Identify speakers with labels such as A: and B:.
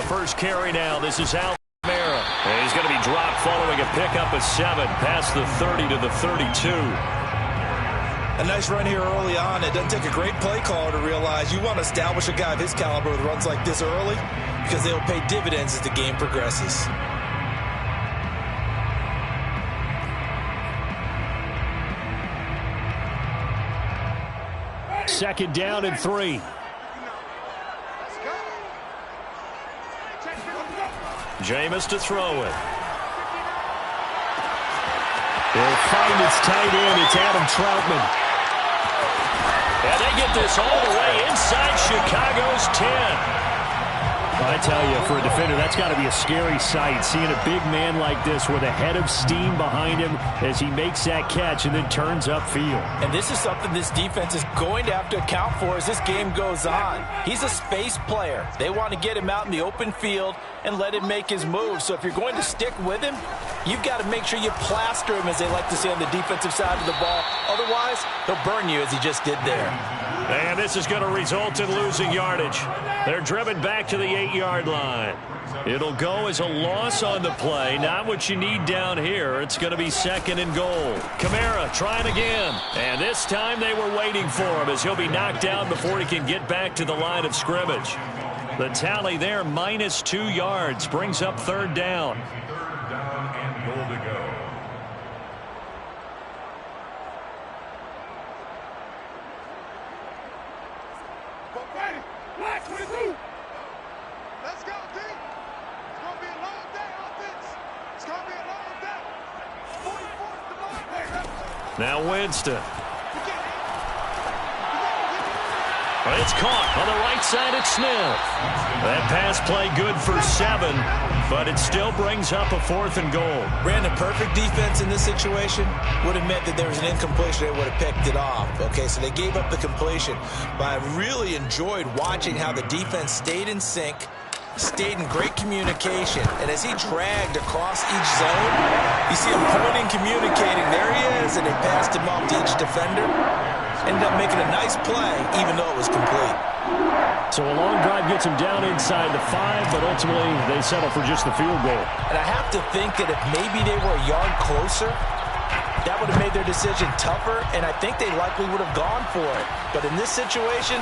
A: A first carry now. This is Al Kamara. And he's going to be dropped following a pickup of 7 past the 30 to the 32.
B: A nice run here early on. It doesn't take a great play caller to realize you want to establish a guy of his caliber with runs like this early because they'll pay dividends as the game progresses.
A: Second down and 3. Jameis to throw it. They'll find its tight end. It's Adam Troutman. And they get this all the way inside Chicago's 10. I tell you, for a defender, that's got to be a scary sight, seeing a big man like this with a head of steam behind him as he makes that catch and then turns upfield.
B: And this is something this defense is going to have to account for as this game goes on. He's a space player. They want to get him out in the open field and let him make his move. So if you're going to stick with him, you've got to make sure you plaster him, as they like to say on the defensive side of the ball. Otherwise, he'll burn you as he just did there.
A: And this is going to result in losing yardage. They're driven back to the 8-yard line. It'll go as a loss on the play. Not what you need down here. It's going to be 2nd and goal. Kamara trying again. And this time they were waiting for him as he'll be knocked down before he can get back to the line of scrimmage. The tally there, minus 2 yards, brings up 3rd down.
C: Third down and goal to go.
D: Let's go, D. It's going to be a long day, offense. It's going to be a long day. 44th to Monday.
A: Now Winston. It's caught on the right side at Smith. That pass play good for 7, but it still brings up a 4th and goal.
B: Brandon, perfect defense in this situation would have meant that there was an incompletion. They would have picked it off. Okay, so they gave up the completion. But I really enjoyed watching how the defense stayed in sync, stayed in great communication. And as he dragged across each zone, you see him pointing, communicating. There he is, and they passed him off to each defender. Ended up making a nice play, even though it was complete.
A: So a long drive gets them down inside the 5, but ultimately they settle for just the field goal.
B: And I have to think that if maybe they were a yard closer, that would have made their decision tougher, and I think they likely would have gone for it. But in this situation,